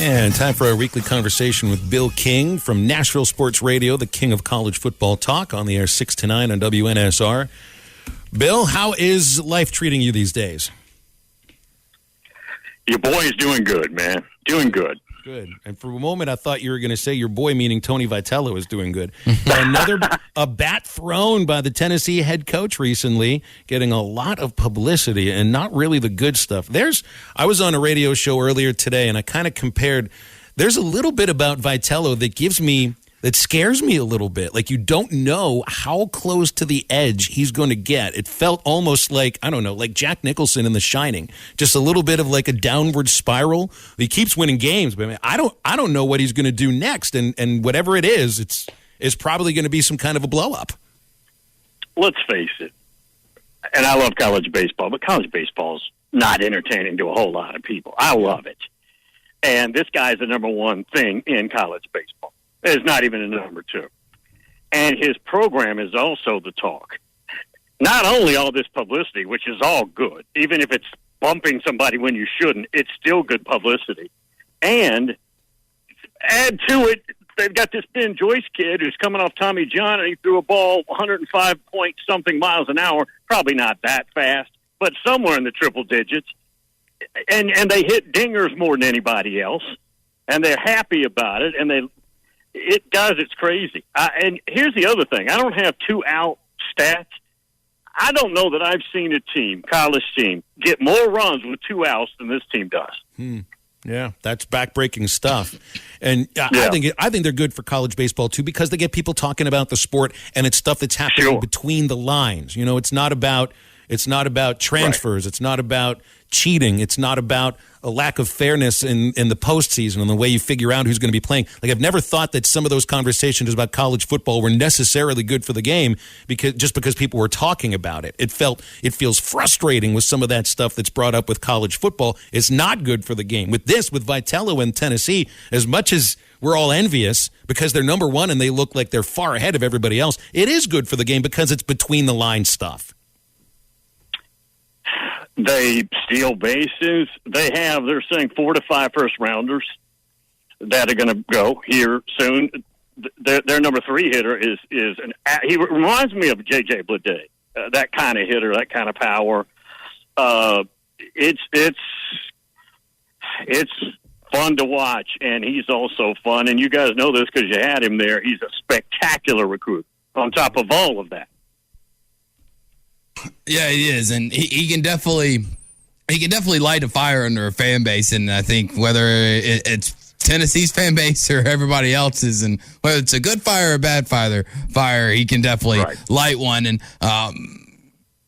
And time for our weekly conversation with Bill King from Nashville Sports Radio, the king of college football talk, on the air 6 to 9 on WNSR. Bill, how is life treating you these days? Your boy is doing good, man. Doing good. Good. And for a moment, I thought you were going to say your boy, meaning Tony Vitello, is doing good. A bat thrown by the Tennessee head coach recently, getting a lot of publicity and not really the good stuff. I was on a radio show earlier today, and I kind of compared. There's a little bit about Vitello that scares me a little bit. Like, you don't know how close to the edge he's going to get. It felt almost like, I don't know, like Jack Nicholson in The Shining. Just a little bit of like a downward spiral. He keeps winning games, but I don't know what he's going to do next. And whatever it is, it's probably going to be some kind of a blow up. Let's face it. And I love college baseball, but college baseball's not entertaining to a whole lot of people. I love it. And this guy's the number one thing in college baseball. It's not even a number two. And his program is also the talk. Not only all this publicity, which is all good, even if it's bumping somebody when you shouldn't, it's still good publicity. And add to it, they've got this Ben Joyce kid who's coming off Tommy John, and he threw a ball 105-point-something miles an hour, probably not that fast, but somewhere in the triple digits. And they hit dingers more than anybody else, and they're happy about it, and guys, it's crazy. And here's the other thing. I don't have 2-out stats. I don't know that I've seen a college team, get more runs with 2 outs than this team does. Yeah, that's backbreaking stuff. And I think they're good for college baseball, too, because they get people talking about the sport, and it's stuff that's happening between the lines. You know, it's not about transfers. Right. It's not about cheating. It's not about a lack of fairness in the postseason and the way you figure out who's going to be playing. Like, I've never thought that some of those conversations about college football were necessarily good for the game because people were talking about it. It feels frustrating with some of that stuff that's brought up with college football. It's not good for the game. With Vitello and Tennessee, as much as we're all envious because they're number one and they look like they're far ahead of everybody else, it is good for the game because it's between the line stuff. They steal bases. They're saying 4 to 5 first rounders that are going to go here soon. Their number 3 hitter he reminds me of J.J. Bleday, that kind of hitter, that kind of power. It's fun to watch, and he's also fun. And you guys know this because you had him there. He's a spectacular recruit on top of all of that. Yeah, he is, and he can definitely light a fire under a fan base, and I think whether it's Tennessee's fan base or everybody else's, and whether it's a good fire or a bad fire, he can definitely light one. And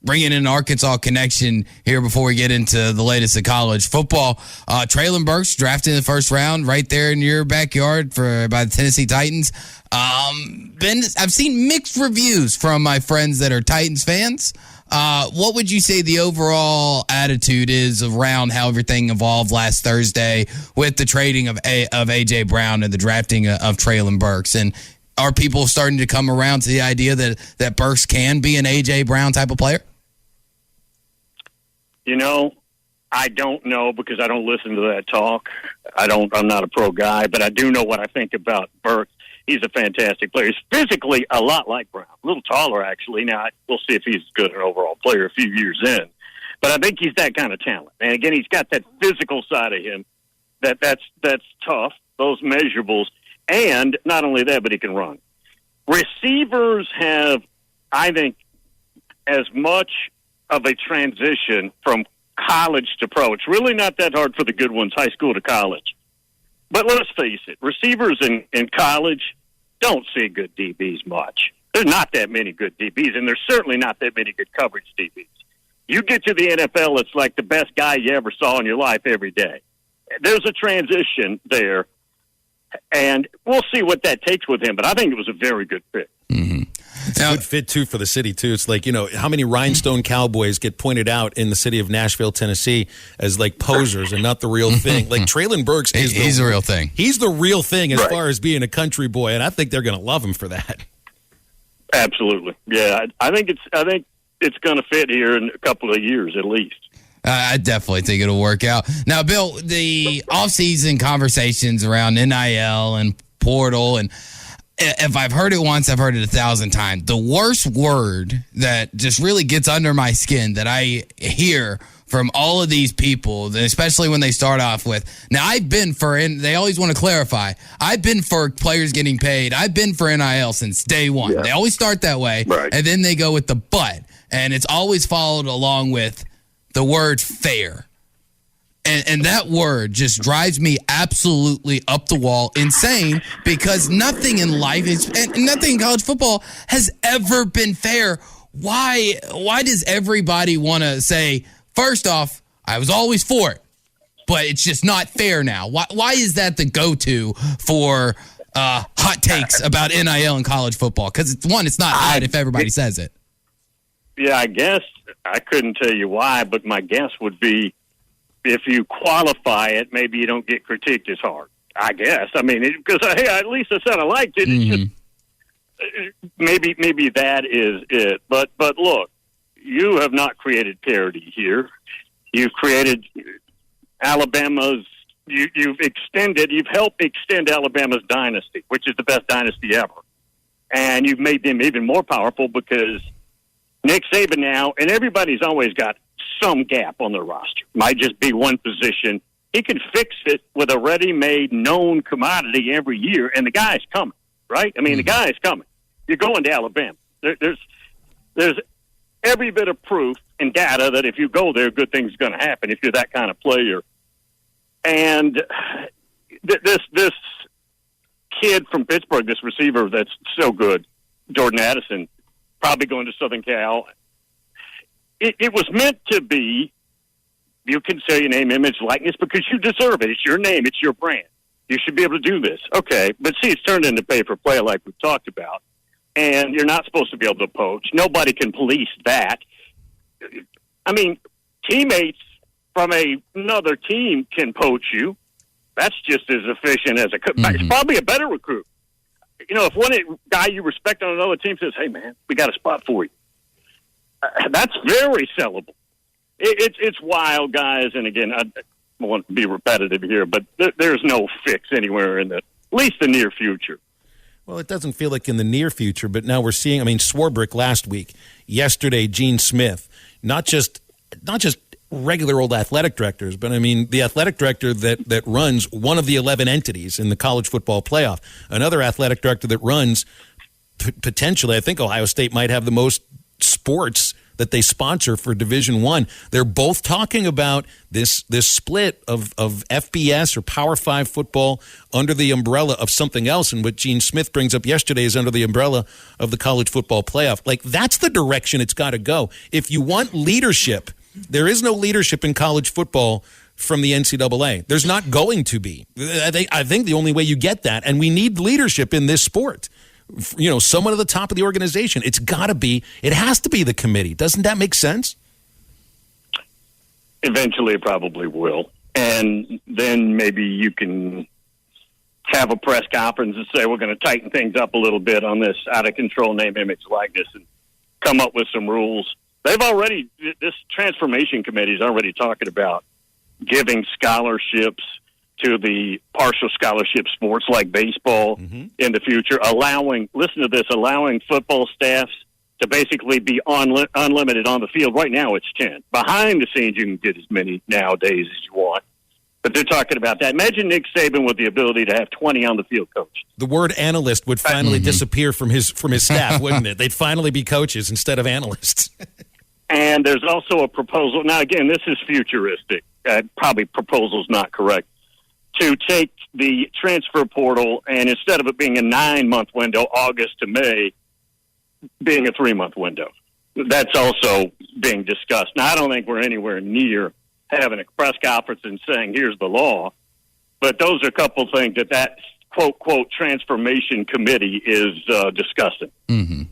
bringing in an Arkansas connection here before we get into the latest of college football, Treylon Burks drafted in the first round right there in your backyard by the Tennessee Titans. Ben, I've seen mixed reviews from my friends that are Titans fans. What would you say the overall attitude is around how everything evolved last Thursday with the trading of A.J. Brown and the drafting of Treylon Burks? And are people starting to come around to the idea that Burks can be an A.J. Brown type of player? You know, I don't know because I don't listen to that talk. I'm not a pro guy, but I do know what I think about Burks. He's a fantastic player. He's physically a lot like Brown, a little taller, actually. Now, we'll see if he's good an overall player a few years in. But I think he's that kind of talent. And, again, he's got that physical side of him that's tough, those measurables. And not only that, but he can run. Receivers have, I think, as much of a transition from college to pro. It's really not that hard for the good ones, high school to college. But let's face it, receivers in college don't see good DBs much. There's not that many good DBs, and there's certainly not that many good coverage DBs. You get to the NFL, it's like the best guy you ever saw in your life every day. There's a transition there, and we'll see what that takes with him, but I think it was a very good fit. Mm-hmm. It's a good fit, too, for the city, too. It's like, how many rhinestone cowboys get pointed out in the city of Nashville, Tennessee as, like, posers and not the real thing. Like, Treylon Burks he's the real thing. He's the real thing as far as being a country boy, and I think they're going to love him for that. Absolutely. Yeah, I think it's going to fit here in a couple of years at least. I definitely think it'll work out. Now, Bill, the offseason conversations around NIL and portal, and if I've heard it once, I've heard it 1,000 times. The worst word that just really gets under my skin that I hear from all of these people, especially when they start off with, now I've been for, and they always want to clarify, I've been for players getting paid. I've been for NIL since day one. Yeah. They always start that way, right, and then they go with the but, and it's always followed along with the word fair. And that word just drives me absolutely up the wall insane, because nothing in life and nothing in college football has ever been fair. Why does everybody want to say, first off, I was always for it, but it's just not fair now? Why is that the go-to for hot takes about NIL and college football? Because it's not hot if everybody says it. Yeah, I guess I couldn't tell you why, but my guess would be if you qualify it, maybe you don't get critiqued as hard. I guess. I mean, because hey, at least I said I liked it. Mm-hmm. It's just, maybe that is it. But look, you have not created parity here. You've created Alabama's. You've helped extend Alabama's dynasty, which is the best dynasty ever, and you've made them even more powerful because Nick Saban now, and everybody's always got some gap on their roster. Might just be one position. He can fix it with a ready-made, known commodity every year, and the guy's coming, right? I mean, the guy's coming. You're going to Alabama. There's every bit of proof and data that if you go there, good things are going to happen if you're that kind of player. And this kid from Pittsburgh, this receiver that's so good, Jordan Addison, probably going to Southern Cal. It was meant to be, you can say your name, image, likeness, because you deserve it. It's your name. It's your brand. You should be able to do this. Okay, but see, it's turned into pay-for-play like we've talked about, and you're not supposed to be able to poach. Nobody can police that. I mean, teammates from another team can poach you. That's just as efficient as a it's probably a better recruit. You know, if one guy you respect on another team says, hey, man, we got a spot for you, that's very sellable. It's wild, guys. And again, I don't want to be repetitive here, but there's no fix anywhere in at least the near future. Well, it doesn't feel like in the near future, but now we're seeing, I mean, Swarbrick last week, yesterday, Gene Smith, not just regular old athletic directors, but I mean the athletic director that runs one of the 11 entities in the college football playoff, another athletic director that runs potentially, I think Ohio State might have the most sports that they sponsor for Division I. They're both talking about this split of FBS or Power 5 football under the umbrella of something else, and what Gene Smith brings up yesterday is under the umbrella of the college football playoff. Like, that's the direction it's got to go. If you want leadership, there is no leadership in college football from the NCAA. There's not going to be. I think the only way you get that, and we need leadership in this sport, you know, someone at the top of the organization. It has to be the committee. Doesn't that make sense? Eventually it probably will. And then maybe you can have a press conference and say, we're going to tighten things up a little bit on this out of control name, image, likeness, and come up with some rules. This transformation committee is already talking about giving scholarships to the partial scholarship sports like baseball in the future, allowing football staffs to basically be unlimited on the field. Right now it's 10. Behind the scenes, you can get as many nowadays as you want. But they're talking about that. Imagine Nick Saban with the ability to have 20 on the field coaches. The word analyst would finally disappear from his staff, wouldn't it? They'd finally be coaches instead of analysts. And there's also a proposal. Now, again, this is futuristic. Probably proposal's not correct. To take the transfer portal and instead of it being a 9-month window, August to May, being a 3-month window. That's also being discussed. Now, I don't think we're anywhere near having a press conference and saying, here's the law. But those are a couple of things that quote, transformation committee is discussing. Mm-hmm.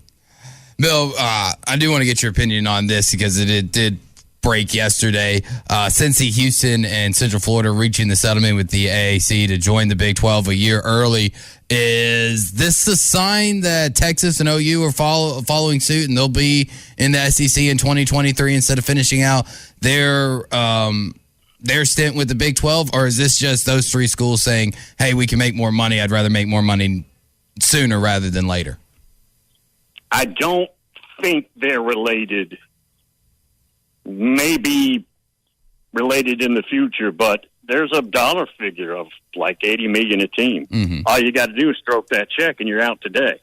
Bill, I do want to get your opinion on this because it did break yesterday. Cincy, Houston, and Central Florida reaching the settlement with the AAC to join the Big 12 a year early. Is this a sign that Texas and OU are following suit and they'll be in the SEC in 2023 instead of finishing out their stint with the Big 12, or is this just those three schools saying, hey, we can make more money, I'd rather make more money sooner rather than later? I don't think they're related. Maybe related in the future, but there's a dollar figure of like $80 million a team. Mm-hmm. All you got to do is stroke that check and you're out today.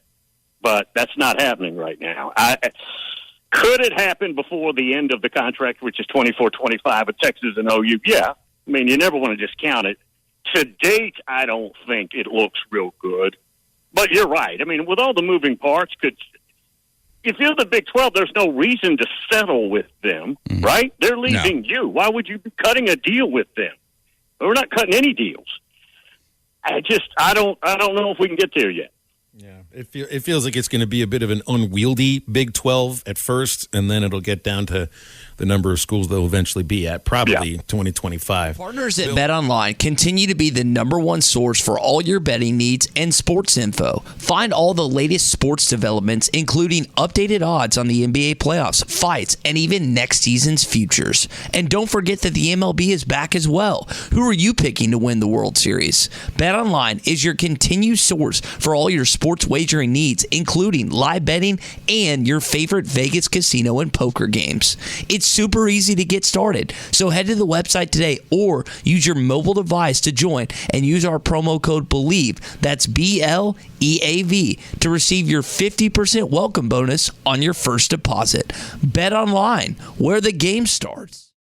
But that's not happening right now. Could it happen before the end of the contract, which is 24-25 with Texas and OU? Yeah. I mean, you never want to discount it. To date, I don't think it looks real good. But you're right. I mean, with all the moving parts, if you're the Big 12, there's no reason to settle with them, right? They're leaving you. Why would you be cutting a deal with them? We're not cutting any deals. I don't know if we can get there yet. Yeah, it feels like it's going to be a bit of an unwieldy Big 12 at first, and then it'll get down to the number of schools they'll eventually be at, probably 2025. Partners at BetOnline continue to be the number one source for all your betting needs and sports info. Find all the latest sports developments, including updated odds on the NBA playoffs, fights, and even next season's futures. And don't forget that the MLB is back as well. Who are you picking to win the World Series? BetOnline is your continued source for all your sports wagering needs, including live betting and your favorite Vegas casino and poker games. It's super easy to get started. So head to the website today or use your mobile device to join and use our promo code BELIEVE, that's BLEAV, to receive your 50% welcome bonus on your first deposit. Bet online, where the game starts.